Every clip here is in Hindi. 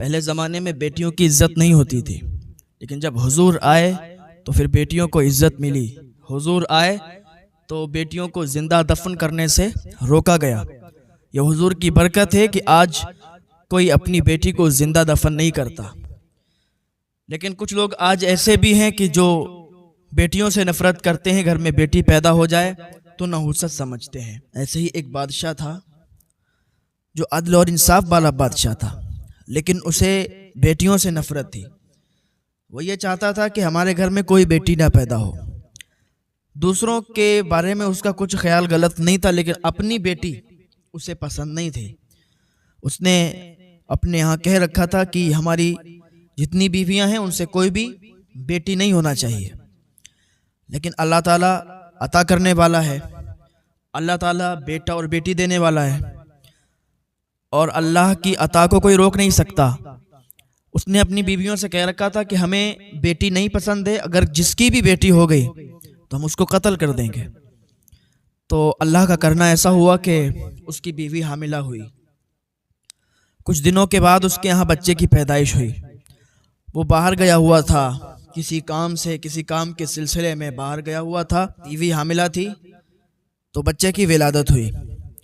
पहले ज़माने में बेटियों की इज्जत नहीं होती थी, लेकिन जब हुजूर आए तो फिर बेटियों को इज्जत मिली। हुजूर आए तो बेटियों को जिंदा दफन करने से रोका गया। यह हुजूर की बरकत है कि आज कोई अपनी बेटी को जिंदा दफन नहीं करता। लेकिन कुछ लोग आज ऐसे भी हैं कि जो बेटियों से नफरत करते हैं। घर में बेटी पैदा हो जाए तो नहुसत समझते हैं। ऐसे ही एक बादशाह था जो अदल और इंसाफ वाला बादशाह था, लेकिन उसे बेटियों से नफरत थी। वो ये चाहता था कि हमारे घर में कोई बेटी ना पैदा हो। दूसरों के बारे में उसका कुछ ख्याल गलत नहीं था, लेकिन अपनी बेटी उसे पसंद नहीं थी। उसने अपने यहाँ कह रखा था कि हमारी जितनी बीवियां हैं उनसे कोई भी बेटी नहीं होना चाहिए। लेकिन अल्लाह ताला अता करने वाला है, अल्लाह ताला बेटा और बेटी देने वाला है, और अल्लाह की अता को कोई रोक नहीं सकता। उसने अपनी बीवियों से कह रखा था कि हमें बेटी नहीं पसंद है, अगर जिसकी भी बेटी हो गई तो हम उसको कत्ल कर देंगे। तो अल्लाह का करना ऐसा हुआ कि उसकी बीवी हामिला हुई। कुछ दिनों के बाद उसके यहाँ बच्चे की पैदाइश हुई। वो बाहर गया हुआ था किसी काम से, किसी काम के सिलसिले में बाहर गया हुआ था। बीवी हामिला थी तो बच्चे की विलादत हुई,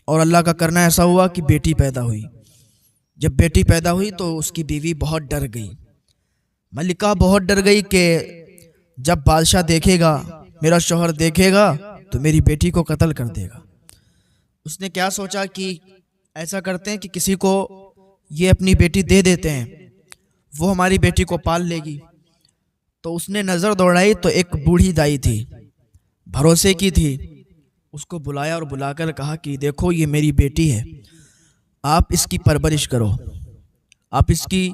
और अल्लाह का करना ऐसा हुआ कि बेटी पैदा हुई। जब बेटी पैदा हुई तो उसकी बीवी बहुत डर गई। मलिका बहुत डर गई कि जब बादशाह देखेगा, मेरा शौहर देखेगा तो मेरी बेटी को कत्ल कर देगा। उसने क्या सोचा कि ऐसा करते हैं कि किसी को ये अपनी बेटी दे देते हैं, वो हमारी बेटी को पाल लेगी। तो उसने नज़र दौड़ाई तो एक बूढ़ी दाई थी, भरोसे की थी। उसको बुलाया और बुलाकर कहा कि देखो ये मेरी बेटी है, आप इसकी परवरिश करो, आप इसकी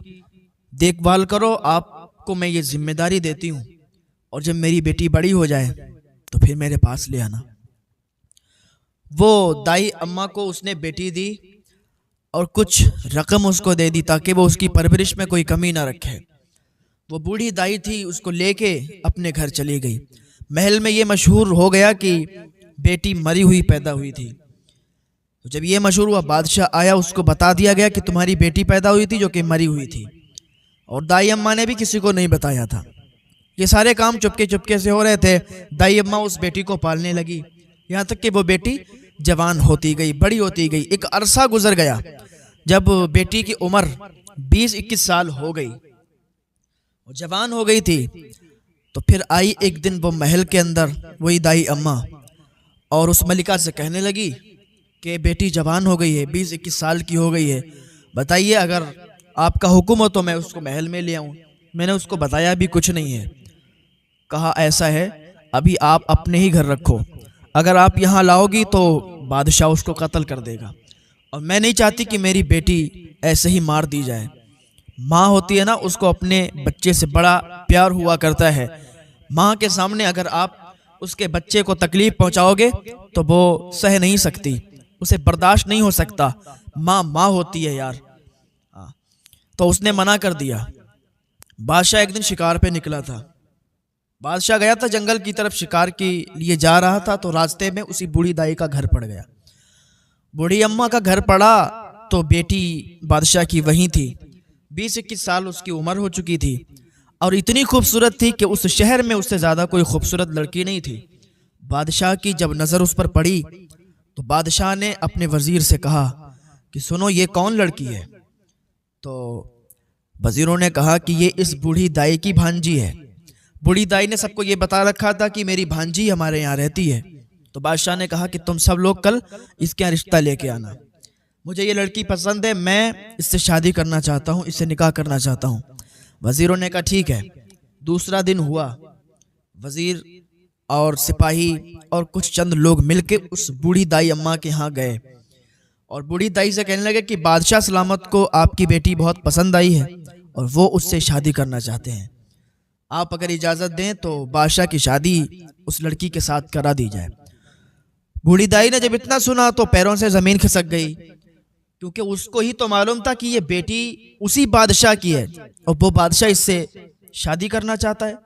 देखभाल करो, आपको मैं ये जिम्मेदारी देती हूँ, और जब मेरी बेटी बड़ी हो जाए तो फिर मेरे पास ले आना। वो दाई अम्मा को उसने बेटी दी और कुछ रकम उसको दे दी ताकि वो उसकी परवरिश में कोई कमी ना रखे। वो बूढ़ी दाई थी, उसको लेके अपने घर चली गई। महल में ये मशहूर हो गया कि बेटी मरी हुई पैदा हुई थी। तो जब ये मशहूर हुआ, बादशाह आया, उसको बता दिया गया कि तुम्हारी बेटी पैदा हुई थी जो कि मरी हुई थी, और दाई अम्मा ने भी किसी को नहीं बताया था। ये सारे काम चुपके चुपके से हो रहे थे। दाई अम्मा उस बेटी को पालने लगी, यहाँ तक कि वो बेटी जवान होती गई, बड़ी होती गई। एक अरसा गुजर गया। जब बेटी की उम्र 20-21 साल हो गई, वो जवान हो गई थी, तो फिर आई एक दिन वो महल के अंदर वही दाई अम्मा, और उस मलिका से कहने लगी कि बेटी जवान हो गई है, 20-21 साल की हो गई है, बताइए अगर आपका हुक्म हो तो मैं उसको महल में ले आऊं। मैंने उसको बताया भी कुछ नहीं है। कहा ऐसा है, अभी आप अपने ही घर रखो, अगर आप यहाँ लाओगी तो बादशाह उसको कत्ल कर देगा, और मैं नहीं चाहती कि मेरी बेटी ऐसे ही मार दी जाए। माँ होती है ना, उसको अपने बच्चे से बड़ा प्यार हुआ करता है। माँ के सामने अगर आप उसके बच्चे को तकलीफ पहुंचाओगे तो वो सह नहीं सकती, उसे बर्दाश्त नहीं हो सकता। माँ माँ होती है यार। तो उसने मना कर दिया। बादशाह एक दिन शिकार पे निकला था। बादशाह गया था जंगल की तरफ, शिकार के लिए जा रहा था, तो रास्ते में उसी बूढ़ी दाई का घर पड़ गया। बूढ़ी अम्मा का घर पड़ा तो बेटी बादशाह की वहीं थी। 20-21 साल उसकी उम्र हो चुकी थी, और इतनी खूबसूरत थी कि उस शहर में उससे ज़्यादा कोई खूबसूरत लड़की नहीं थी। बादशाह की जब नज़र उस पर पड़ी तो बादशाह ने अपने वज़ीर से कहा कि सुनो, ये कौन लड़की है? तो वज़ीरों ने कहा कि ये इस बूढ़ी दाई की भांजी है। बूढ़ी दाई ने सबको ये बता रखा था कि मेरी भांजी हमारे यहाँ रहती है। तो बादशाह ने कहा कि तुम सब लोग कल इसके यहाँ रिश्ता लेके आना, मुझे ये लड़की पसंद है, मैं इससे शादी करना चाहता हूँ, इससे निकाह करना चाहता हूँ। वज़ीरों ने कहा ठीक है। दूसरा दिन हुआ, वज़ीर और सिपाही और कुछ चंद लोग मिलके उस बूढ़ी दाई अम्मा के यहाँ गए, और बूढ़ी दाई से कहने लगे कि बादशाह सलामत को आपकी बेटी बहुत पसंद आई है और वो उससे शादी करना चाहते हैं, आप अगर इजाज़त दें तो बादशाह की शादी उस लड़की के साथ करा दी जाए। बूढ़ी दाई ने जब इतना सुना तो पैरों से ज़मीन खिसक गई, क्योंकि उसको ही तो मालूम था कि ये बेटी उसी बादशाह की है और वो बादशाह इससे शादी करना चाहता है,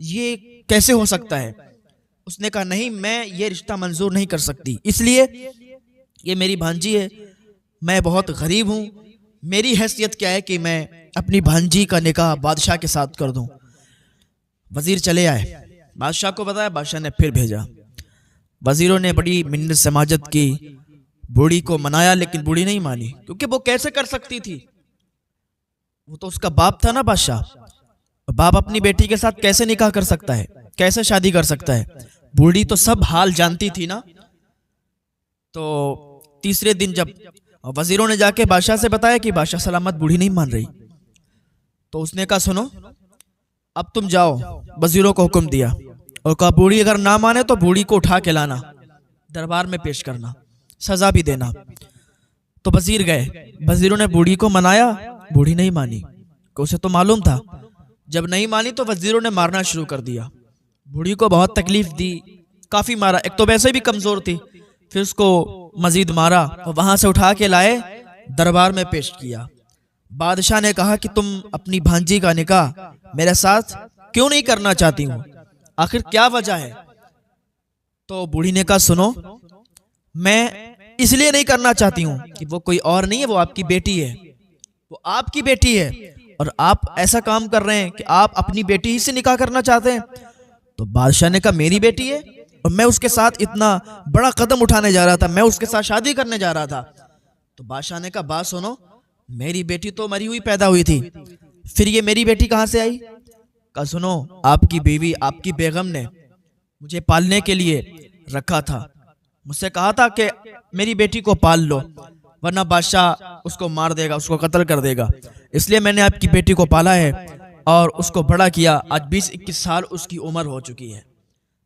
ये कैसे हो सकता है। उसने कहा नहीं, मैं ये रिश्ता मंजूर नहीं कर सकती, इसलिए ये मेरी भांजी है, मैं बहुत गरीब हूँ, मेरी हैसियत क्या है कि मैं अपनी भांजी का निकाह बादशाह के साथ कर दूं। वजीर चले आए, बादशाह को बताया, बादशाह ने फिर भेजा। वजीरों ने बड़ी मिन्नत समाजत की, बूढ़ी को मनाया, लेकिन बूढ़ी नहीं मानी, क्योंकि वो कैसे कर सकती थी, वो तो उसका बाप था ना बादशाह। बाप अपनी बेटी के साथ कैसे निकाह कर सकता है, कैसे शादी कर सकता है? बूढ़ी तो सब हाल जानती थी ना। तो तीसरे दिन जब वजीरों ने जाके बादशाह से बताया कि बादशाह सलामत बूढ़ी नहीं मान रही, तो उसने कहा सुनो, अब तुम जाओ। वजीरों को हुक्म दिया और कहा बूढ़ी अगर ना माने तो बूढ़ी को उठा के लाना, दरबार में पेश करना, सजा भी देना। तो वजीर गए, वजीरों ने बूढ़ी को मनाया, बूढ़ी नहीं मानी, कि उसे तो मालूम था। जब नहीं मानी तो वजीरों ने मारना शुरू कर दिया। बूढ़ी को बहुत तकलीफ दी, काफी मारा, एक तो वैसे भी कमजोर थी, फिर उसको मजीद मारा और वहां से उठा के लाए, दरबार में पेश किया। बादशाह ने कहा कि तुम अपनी भांजी का निकाह मेरे साथ क्यों नहीं करना चाहती हूँ, आखिर क्या वजह है? तो बूढ़ी ने कहा सुनो, मैं इसलिए नहीं करना चाहती हूँ कि वो कोई और नहीं है, वो आपकी बेटी है, वो आपकी बेटी है, और आप ऐसा काम कर रहे हैं कि आप अपनी बेटी ही से निकाह करना चाहते हैं। तो बादशाह ने कहा मेरी बेटी है और मैं उसके साथ इतना बड़ा कदम उठाने जा रहा था, मैं उसके साथ शादी करने जा रहा था। तो बादशाह ने कहा बात सुनो, मेरी बेटी तो मरी हुई पैदा हुई थी, फिर ये मेरी बेटी कहां से आई? कहा सुनो, आपकी बीवी, आपकी बेगम ने मुझे पालने के लिए रखा था, मुझसे कहा था कि मेरी बेटी को पाल लो वरना बादशाह उसको मार देगा, उसको कत्ल कर देगा, इसलिए मैंने आपकी बेटी को पाला है और उसको बड़ा किया। आज 20-21 साल उसकी उम्र हो चुकी है।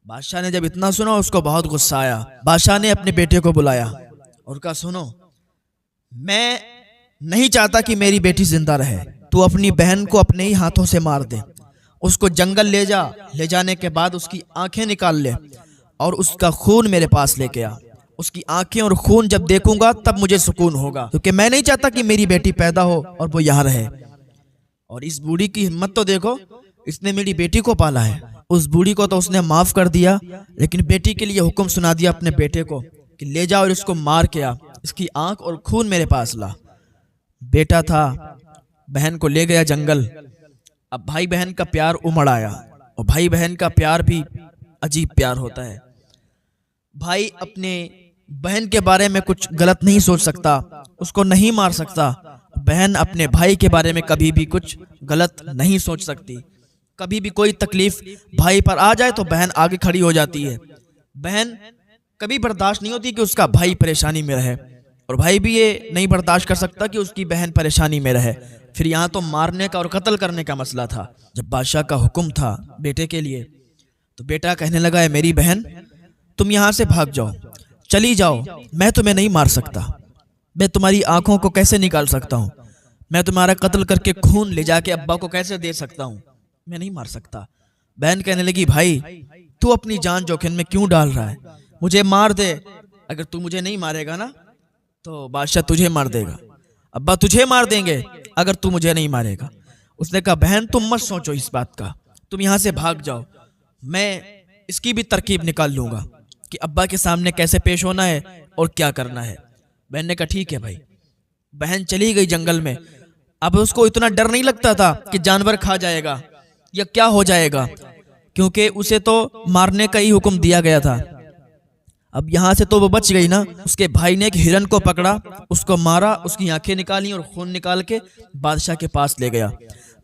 बादशाह ने जब इतना सुना उसको बहुत गुस्सा आया। बादशाह ने अपने बेटे को बुलाया और कहा सुनो, मैं नहीं चाहता कि मेरी बेटी जिंदा रहे, तू अपनी बहन को अपने ही हाथों से मार दे, उसको जंगल ले जा, ले जाने के बाद उसकी आंखें निकाल ले और उसका खून मेरे पास लेके आ। उसकी आंखें और खून जब देखूंगा तब मुझे सुकून होगा, क्योंकि मैं नहीं चाहता कि मेरी बेटी पैदा हो और वो यहाँ रहे। और इस बूढ़ी की हिम्मत तो देखो, इसने मेरी बेटी को पाला है। उस बूढ़ी को तो उसने माफ कर दिया, लेकिन बेटी के लिए हुक्म सुना दिया अपने बेटे को कि ले जा और इसको मार के आ, इसकी आंख और खून मेरे पास ला। बेटा था, बहन को ले गया जंगल। अब भाई बहन का प्यार उमड़ आया, और भाई बहन का प्यार भी अजीब प्यार होता है। भाई अपने बहन के बारे में कुछ गलत नहीं सोच सकता, उसको नहीं मार सकता। बहन अपने भाई के बारे में कभी भी कुछ गलत नहीं सोच सकती। कभी भी कोई तकलीफ भाई पर आ जाए तो बहन आगे खड़ी हो जाती है। बहन कभी बर्दाश्त नहीं होती कि उसका भाई परेशानी में रहे, और भाई भी ये नहीं बर्दाश्त कर सकता कि उसकी बहन परेशानी में रहे। फिर यहाँ तो मारने का और कत्ल करने का मसला था। जब बादशाह का हुक्म था बेटे के लिए, तो बेटा कहने लगा है मेरी बहन तुम यहाँ से भाग जाओ, चली जाओ, मैं तुम्हें नहीं मार सकता, मैं तुम्हारी आंखों को कैसे निकाल सकता हूँ, मैं तुम्हारा कत्ल करके खून ले जाके अब्बा को कैसे दे सकता हूँ, मैं नहीं मार सकता। बहन कहने लगी भाई तू अपनी जान जोखिम में क्यों डाल रहा है, मुझे मार दे, अगर तू मुझे नहीं मारेगा ना तो बादशाह तुझे मार देगा, अब्बा तुझे मार देंगे अगर तू मुझे नहीं मारेगा। उसने कहा बहन तुम मत सोचो इस बात का, तुम यहाँ से भाग जाओ, मैं इसकी भी तरकीब निकाल लूंगा कि अब्बा के सामने कैसे पेश होना है और क्या करना है। बहन ने कहा ठीक है भाई। बहन चली गई जंगल में। अब उसको इतना डर नहीं लगता था कि जानवर खा जाएगा या क्या हो जाएगा, क्योंकि उसे तो मारने का ही हुक्म दिया गया था। अब यहाँ से तो वो बच गई ना। उसके भाई ने एक हिरन को पकड़ा, उसको मारा, उसकी आंखें निकाली और खून निकाल के बादशाह के पास ले गया।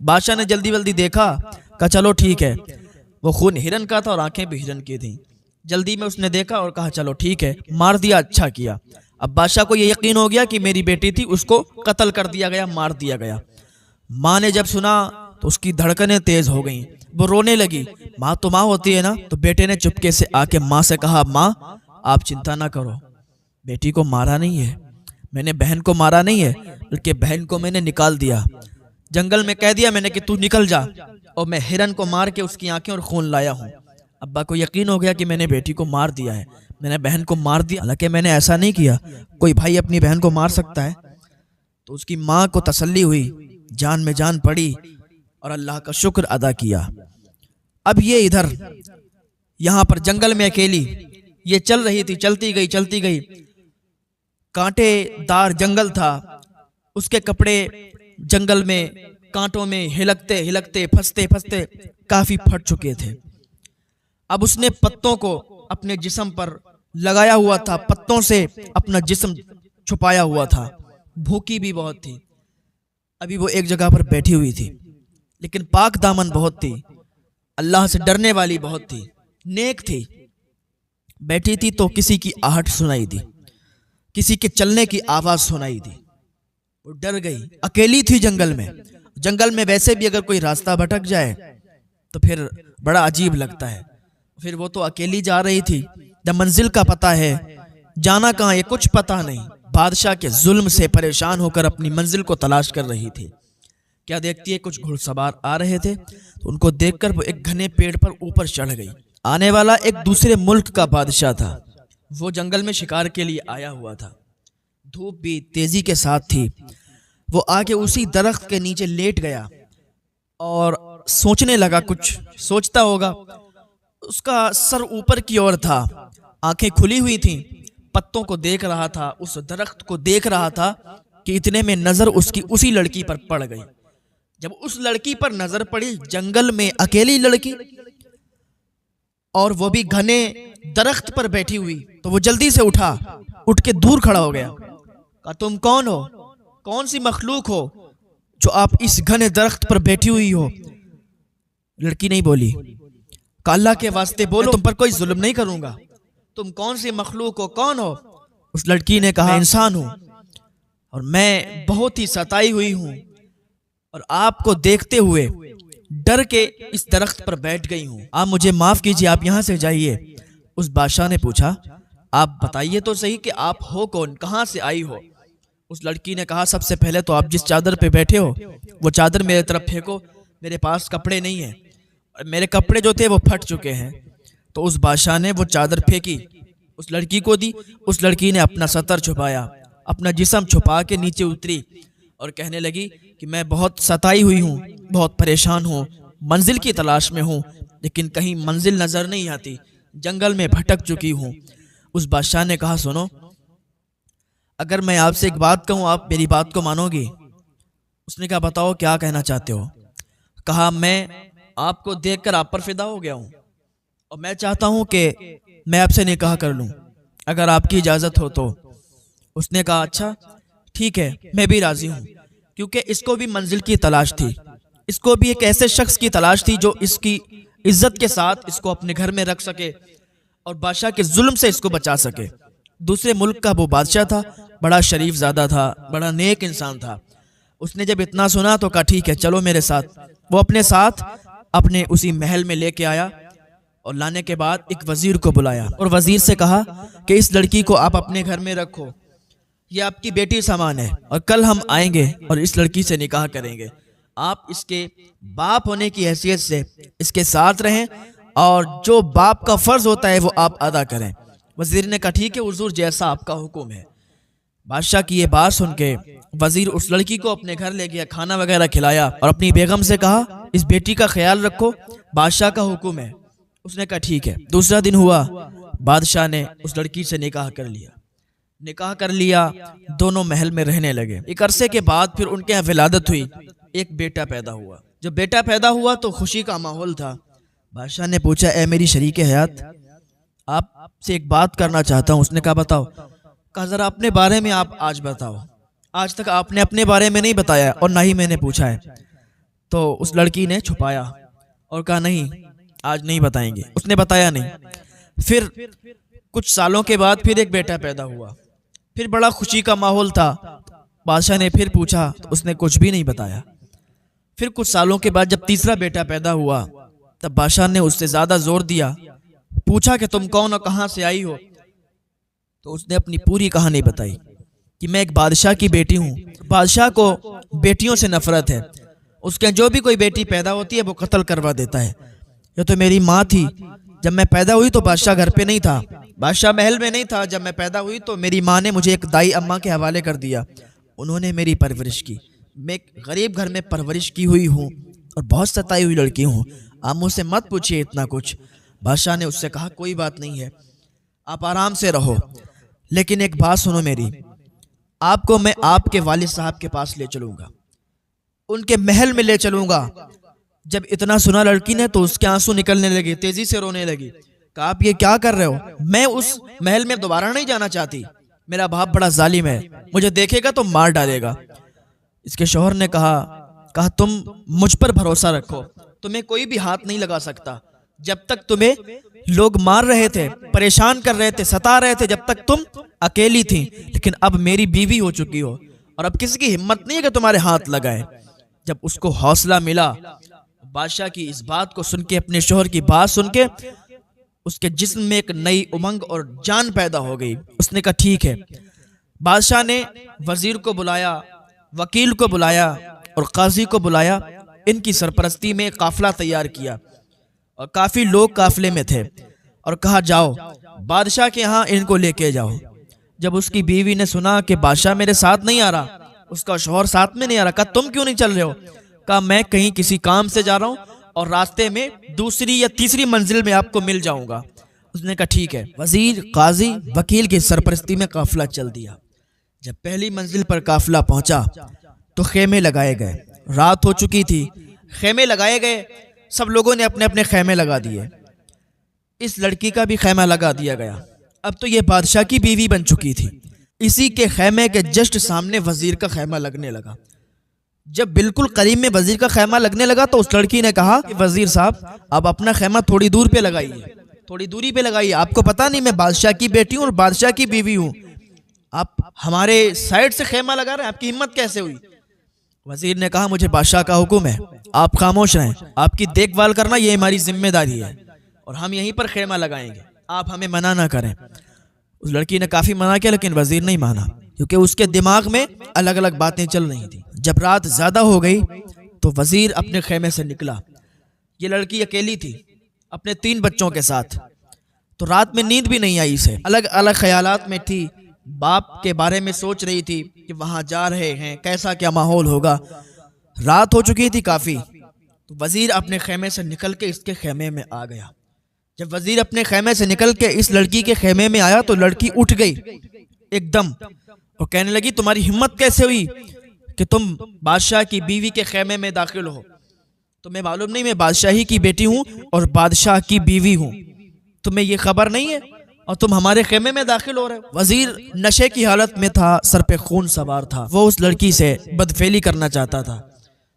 बादशाह ने जल्दी जल्दी देखा, कहा चलो ठीक है, वो खून हिरन का था और आंखें भी हिरन की थी। जल्दी में उसने देखा और कहा चलो ठीक है, मार दिया, अच्छा किया। अब बादशाह को ये यकीन हो गया कि मेरी बेटी थी, उसको कत्ल कर दिया गया, मार दिया गया। माँ ने जब सुना तो उसकी धड़कनें तेज हो गईं, वो रोने लगी। माँ तो माँ होती है ना। तो बेटे ने चुपके से आके माँ से कहा माँ आप चिंता ना करो, बेटी को मारा नहीं है, मैंने बहन को मारा नहीं है, बल्कि बहन को मैंने निकाल दिया, जंगल में कह दिया मैंने कि तू निकल जा, और मैं हिरन को मार के उसकी आंखें और खून लाया हूँ। अब्बा को यकीन हो गया कि मैंने बेटी को मार दिया है, मैंने बहन को मार दिया, हालांकि मैंने ऐसा नहीं किया, कोई भाई अपनी बहन को मार सकता है। तो उसकी माँ को तसल्ली हुई, जान में जान पड़ी और अल्लाह का शुक्र अदा किया। अब ये इधर यहाँ पर जंगल में अकेली ये चल रही थी, चलती गई, कांटेदार जंगल था, उसके कपड़े जंगल में कांटों में हिलकते हिलकते फंसते फंसते काफी फट चुके थे। अब उसने पत्तों को अपने जिस्म पर लगाया हुआ था, पत्तों से अपना जिस्म छुपाया हुआ था। भूखी भी बहुत थी। अभी वो एक जगह पर बैठी हुई थी, लेकिन पाक दामन बहुत थी, अल्लाह से डरने वाली बहुत थी, नेक थी। बैठी थी तो किसी की आहट सुनाई दी, किसी के चलने की आवाज सुनाई दी। वो डर गई। अकेली थी जंगल में। जंगल में वैसे भी अगर कोई रास्ता भटक जाए तो फिर बड़ा अजीब लगता है। फिर वो तो अकेली जा रही थी, जब मंजिल का पता है, जाना कहाँ ये कुछ पता नहीं। बादशाह के जुल्म से परेशान होकर अपनी मंजिल को तलाश कर रही थी। क्या देखती है, कुछ घुड़सवार आ रहे थे, तो उनको देखकर वो एक घने पेड़ पर ऊपर चढ़ गई। आने वाला एक दूसरे मुल्क का बादशाह था। वो जंगल में शिकार के लिए आया हुआ था। धूप भी तेजी के साथ थी। वो आके उसी दरख्त के नीचे लेट गया और सोचने लगा। कुछ सोचता होगा। उसका सर ऊपर की ओर था, आंखें खुली हुई थीं, पत्तों को देख रहा था, उस दरख्त को देख रहा था कि इतने में नजर उसकी उसी लड़की पर पड़ गई। जब उस लड़की पर नजर पड़ी, जंगल में अकेली लड़की और वो भी घने दरख्त पर बैठी हुई, तो वो जल्दी से उठ के दूर खड़ा हो गया। कहा, तुम कौन हो? कौन सी मखलूक हो जो आप इस घने दरख्त पर बैठी हुई हो? लड़की नहीं बोली। कहा, अल्लाह के वास्ते बोलो, तुम पर कोई जुल्म नहीं करूंगा। तुम कौन सी मखलूक हो, कौन हो? उस लड़की ने कहा, इंसान हूं और मैं बहुत ही सताई हुई हूं और आपको देखते हुए डर के इस दरख्त पर बैठ गई हूं। आप मुझे माफ कीजिए, आप यहां से जाइए। उस बादशाह ने पूछा, आप बताइए तो सही कि आप हो कौन, कहां से आई हो? उस लड़की ने कहा, सबसे पहले तो आप जिस चादर पे बैठे हो वो चादर मेरे तरफ फेंको। मेरे पास कपड़े नहीं है और मेरे कपड़े जो थे वो फट चुके हैं। तो उस बादशाह ने वो चादर फेंकी, उस लड़की को दी। उस लड़की ने अपना सतर छुपाया, अपना जिस्म छुपा के नीचे उतरी और कहने लगी कि मैं बहुत सताई हुई हूँ, बहुत परेशान हूँ, मंजिल की तलाश में हूँ, लेकिन कहीं मंजिल नजर नहीं आती, जंगल में भटक चुकी हूँ। उस बादशाह ने कहा, सुनो, अगर मैं आपसे एक बात कहूँ, आप मेरी बात को मानोगी? उसने कहा, बताओ क्या कहना चाहते हो? कहा, मैं आपको देखकर आप पर फिदा हो गया हूँ और मैं चाहता हूँ कि मैं आपसे निकाह कर लूँ, अगर आपकी इजाज़त हो तो। उसने कहा, अच्छा ठीक है, मैं भी राजी हूँ, क्योंकि इसको भी मंजिल की तलाश थी। इसको भी एक ऐसे शख्स की तलाश थी जो इसकी इज्जत के साथ इसको अपने घर में रख सके और बादशाह के जुल्म से इसको बचा सके। दूसरे मुल्क का वो बादशाह था, बड़ा शरीफ ज़ादा था, बड़ा नेक इंसान था। उसने जब इतना सुना तो कहा, ठीक है, चलो मेरे साथ। वो अपने साथ अपने उसी महल में लेके आया और लाने के बाद एक वजीर को बुलाया और वजीर से कहा कि इस लड़की को आप अपने घर में रखो, ये आपकी बेटी समान है और कल हम आएंगे और इस लड़की से निकाह करेंगे। आप इसके बाप होने की हैसियत से इसके साथ रहें और जो बाप का फर्ज होता है वो आप अदा करें। वजीर ने कहा, ठीक है हुजूर, जैसा आपका हुक्म है। बादशाह की ये बात सुन के वजीर उस लड़की को अपने घर ले गया, खाना वगैरह खिलाया और अपनी बेगम से कहा, इस बेटी का ख्याल रखो, बादशाह का हुक्म है। उसने कहा, ठीक है। दूसरा दिन हुआ, बादशाह ने उस लड़की से निकाह कर लिया। दोनों महल में रहने लगे। एक अरसे के बाद फिर उनके यहाँ विलादत हुई, एक बेटा पैदा हुआ। जब बेटा पैदा हुआ तो खुशी का माहौल था। बादशाह ने पूछा, ए मेरी शरीके हयात, आपसे एक बात करना चाहता हूँ। उसने कहा, बताओ। कहा, जरा अपने बारे में आप आज बताओ, आज तक आपने अपने बारे में नहीं बताया और ना ही मैंने पूछा है। तो उस लड़की ने छुपाया और कहा, नहीं आज नहीं बताएंगे। उसने बताया नहीं। फिर कुछ सालों के बाद फिर एक बेटा पैदा हुआ, फिर बड़ा खुशी का माहौल था। बादशाह ने फिर पूछा तो उसने कुछ भी नहीं बताया। फिर कुछ सालों के बाद जब तीसरा बेटा पैदा हुआ तब बादशाह ने उससे ज्यादा जोर दिया, पूछा कि तुम कौन हो, कहाँ से आई हो? तो उसने अपनी पूरी कहानी बताई कि मैं एक बादशाह की बेटी हूँ। बादशाह को बेटियों से नफरत है, उसके जो भी कोई बेटी पैदा होती है वो कत्ल करवा देता है। ये तो मेरी माँ थी, जब मैं पैदा हुई तो बादशाह घर पे नहीं था, बादशाह महल में नहीं था। जब मैं पैदा हुई तो मेरी माँ ने मुझे एक दाई अम्मा के हवाले कर दिया, उन्होंने मेरी परवरिश की। मैं एक गरीब घर में परवरिश की हुई हूँ और बहुत सताई हुई लड़की हूँ, आप मुझसे मत पूछिए इतना कुछ। बादशाह ने उससे कहा, कोई बात नहीं है, आप आराम से रहो, लेकिन एक बात सुनो मेरी, आपको मैं आपके वालिद साहब के पास ले चलूंगा। उनके महल में ले चलूंगा। जब इतना सुना लड़की ने तो उसके आंसू निकलने लगे, तेजी से रोने लगी। कहा आप ये क्या कर रहे हो, मैं उस महल में दोबारा नहीं जाना चाहती, मेरा बाप बड़ा जालिम है, मुझे देखेगा तो मार डालेगा। इसके शौहर ने कहा तुम मुझ पर भरोसा रखो, तुम्हें कोई भी हाथ नहीं लगा सकता। जब तक तुम्हें लोग मार रहे थे, परेशान कर रहे थे, सता रहे थे, जब तक तुम अकेली थी, लेकिन अब मेरी बीवी हो चुकी हो और अब किसी की हिम्मत नहीं है कि तुम्हारे हाथ लगाए। जब उसको हौसला मिला, बादशाह की इस बात को सुन के, अपने शौहर की बात सुन के, उसके जिस्म में एक नई उमंग और जान पैदा हो गई। उसने कहा ठीक है। बादशाह ने वजीर को बुलाया, वकील को बुलाया और काजी को बुलाया। इनकी सरपरस्ती में काफिला तैयार किया और काफी लोग काफिले में थे और कहा जाओ बादशाह के यहाँ इनको लेके जाओ। जब उसकी बीवी ने सुना कि बादशाह मेरे साथ नहीं आ रहा, उसका शौहर साथ में नहीं आ रहा, कहा तुम क्यों नहीं चल रहे हो? कहा मैं कहीं किसी काम से जा रहा हूँ और रास्ते में दूसरी या तीसरी मंजिल में आपको मिल जाऊंगा। उसने कहा ठीक है। वजीर, काजी, वकील की सरपरस्ती में काफिला चल दिया। जब पहली मंजिल पर काफिला पहुंचा तो खेमे लगाए गए। रात हो चुकी थी, खेमे लगाए गए, सब लोगों ने अपने अपने खेमे लगा दिए। इस लड़की का भी खेमा लगा दिया गया। अब तो ये बादशाह की बीवी बन चुकी थी। इसी के खेमे के जस्ट सामने वजीर का खेमा लगने लगा। जब बिल्कुल करीब में वजीर का खेमा लगने लगा तो उस लड़की ने कहा कि वजीर साहब आप अपना खेमा थोड़ी दूर पे लगाइए, थोड़ी दूरी पे लगाइए, आपको पता नहीं मैं बादशाह की बेटी हूँ और बादशाह की बीवी हूँ, आप हमारे साइड से खेमा लगा रहे हैं, आपकी हिम्मत कैसे हुई? वजीर ने कहा मुझे बादशाह का हुक्म है, आप खामोश रहें, आपकी देखभाल करना ये हमारी जिम्मेदारी है और हम यहीं पर खेमा लगाएंगे, आप हमें मना ना करें। उस लड़की ने काफी मना किया लेकिन वजीर नहीं माना, क्योंकि उसके दिमाग में अलग अलग बातें चल रही थी। जब रात ज्यादा हो गई तो वजीर अपने खेमे से निकला। ये लड़की अकेली थी अपने 3 बच्चों के साथ, तो रात में नींद भी नहीं आई इसे, अलग अलग ख्यालात में थी, बाप के बारे में सोच रही थी कि वहां जा रहे हैं, कैसा क्या माहौल होगा। रात हो चुकी थी काफी, तो वजीर अपने खेमे से निकल के इसके खेमे में आ गया। जब वजीर अपने खेमे से निकल के इस लड़की के खेमे में आया तो लड़की उठ गई एकदम और कहने लगी तुम्हारी हिम्मत कैसे हुई कि तुम बादशाह की बीवी के खेमे में दाखिल हो? तुम्हें मालूम नहीं मैं बादशाही की बेटी हूँ और बादशाह की बीवी हूँ, तुम्हें ये खबर नहीं है और तुम हमारे खेमे में दाखिल हो रहे हो? वजीर नशे की हालत में था, सर पे खून सवार था, वो उस लड़की से बदफेली करना चाहता था।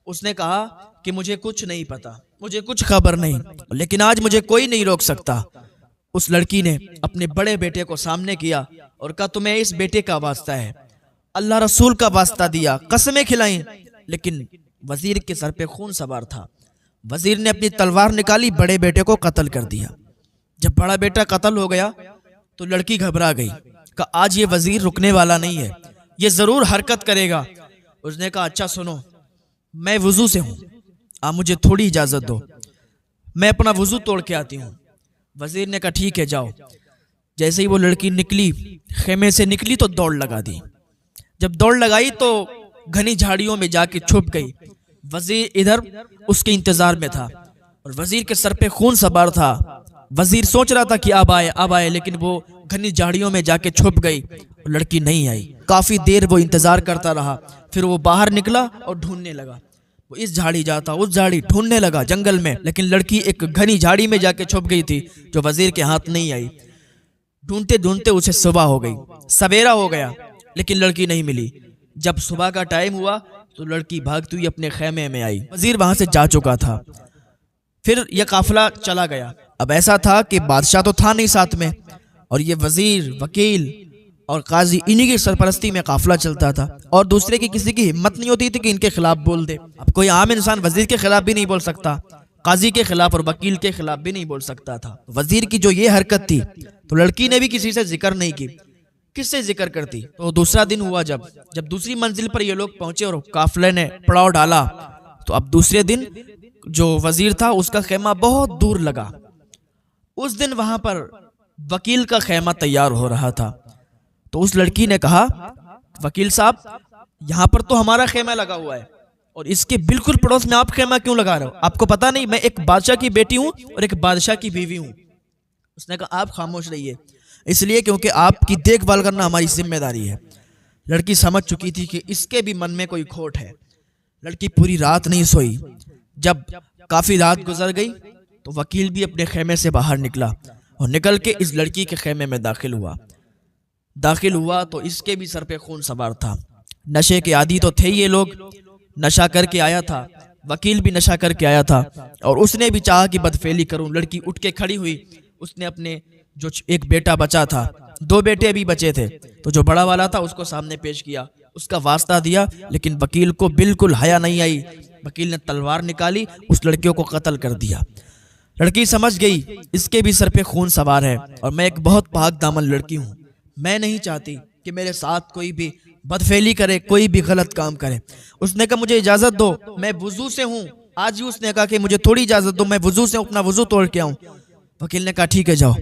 उसने कहा कि मुझे कुछ नहीं पता, मुझे कुछ खबर नहीं, लेकिन आज मुझे कोई नहीं रोक सकता। उस लड़की ने अपने बड़े बेटे को सामने किया और कहा तुम्हें इस बेटे का वास्ता है, अल्लाह रसूल का वास्ता दिया, कसमें खिलाई, लेकिन वजीर के सर पे खून सवार था। वजीर ने अपनी तलवार निकाली, बड़े बेटे को कत्ल कर दिया। जब बड़ा बेटा कत्ल हो गया तो लड़की घबरा गई, कहा आज ये वजीर रुकने वाला नहीं है, ये जरूर हरकत करेगा। उसने कहा अच्छा सुनो, मैं वजू से हूँ, आप मुझे थोड़ी इजाजत दो, मैं अपना वजू तोड़ के आती हूँ। वजीर ने कहा ठीक है जाओ। जैसे ही वो लड़की निकली, खेमे से निकली तो दौड़ लगा दी। जब दौड़ लगाई तो घनी झाड़ियों में जाके छुप गई। वजीर इधर उसके इंतजार में था और वजीर के सर पे खून सवार था। वजीर सोच रहा था कि अब आए, लेकिन वो घनी झाड़ियों में जाके छुप गई और लड़की नहीं आई। काफी देर वो इंतजार करता रहा, फिर वो बाहर निकला और ढूंढने लगा। वो इस झाड़ी जाता, उस झाड़ी, ढूंढने लगा जंगल में, लेकिन लड़की एक घनी झाड़ी में जाके छुप गई थी जो वजीर के हाथ नहीं आई। ढूंढते ढूंढते उसे सुबह हो गई, सवेरा हो गया, लेकिन लड़की नहीं मिली। जब सुबह का टाइम हुआ तो लड़की भागती हुई अपने खेमे में आई। वजीर वहां से जा चुका था। फिर यह काफिला चला गया। अब ऐसा था कि बादशाह तो था नहीं साथ में, और ये वजीर, वकील और काजी, इन्हीं की सरपरस्ती में काफिला चलता था और दूसरे की किसी की हिम्मत नहीं होती थी कि इनके खिलाफ बोल दे। अब कोई आम इंसान वजीर के खिलाफ भी नहीं बोल सकता, काजी के खिलाफ और वकील के खिलाफ भी नहीं बोल सकता था। वजीर की जो ये हरकत थी तो लड़की ने भी किसी से जिक्र नहीं की, किससे जिक्र करती? तो दूसरा दिन हुआ, जब दूसरी मंजिल पर ये लोग पहुंचे और काफिले ने पड़ाव डाला, तो अब दूसरे दिन जो वजीर था उसका खेमा बहुत दूर लगा। उस दिन वहां पर वकील का खेमा तैयार हो रहा था। तो उस लड़की ने कहा वकील साहब, यहाँ पर तो हमारा खेमा लगा हुआ है और इसके बिल्कुल पड़ोस में आप खेमा क्यों लगा रहे हो? आपको पता नहीं मैं एक बादशाह की बेटी हूँ और एक बादशाह की बीवी हूँ। उसने कहा आप खामोश रहिए, इसलिए क्योंकि आपकी देखभाल करना हमारी जिम्मेदारी है। लड़की समझ चुकी थी कि इसके भी मन में कोई खोट है, लड़की पूरी रात नहीं सोई। जब काफ़ी रात गुजर गई तो वकील भी अपने खेमे से बाहर निकला और निकल के इस लड़की के खेमे में दाखिल हुआ तो इसके भी सर पे खून सवार था। नशे के आदी तो थे ये लोग, नशा करके आया था, वकील भी नशा करके आया था और उसने भी चाहा कि बदफेली करूं। लड़की उठ के खड़ी हुई, उसने अपने जो एक बेटा बचा था, 2 बेटे भी बचे थे, तो जो बड़ा वाला था उसको सामने पेश किया, उसका वास्ता दिया, लेकिन वकील को बिल्कुल हया नहीं आई। वकील ने तलवार निकाली, उस लड़कियों को कत्ल कर दिया। लड़की समझ गई इसके भी सर पे खून सवार है और मैं एक बहुत पाक दामन लड़की हूँ, मैं नहीं चाहती कि मेरे साथ कोई भी बदफेली करे, कोई भी गलत काम करे। उसने कहा मुझे इजाजत दो, मैं वुजू से हूँ। आज ही उसने कहा कि मुझे थोड़ी इजाजत दो, मैं वुजू से अपना वुजू तोड़ के आऊँ। वकील ने कहा ठीक है जाओ।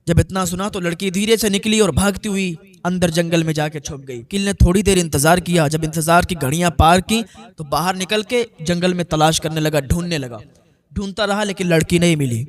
जब इतना सुना तो लड़की धीरे से निकली और भागती हुई अंदर जंगल में जाके छुप गई। वकील ने थोड़ी देर इंतजार किया, जब इंतजार की घड़ियां पार की तो बाहर निकल के जंगल में तलाश करने लगा, ढूंढने लगा। ढूंढता रहा लेकिन लड़की नहीं मिली।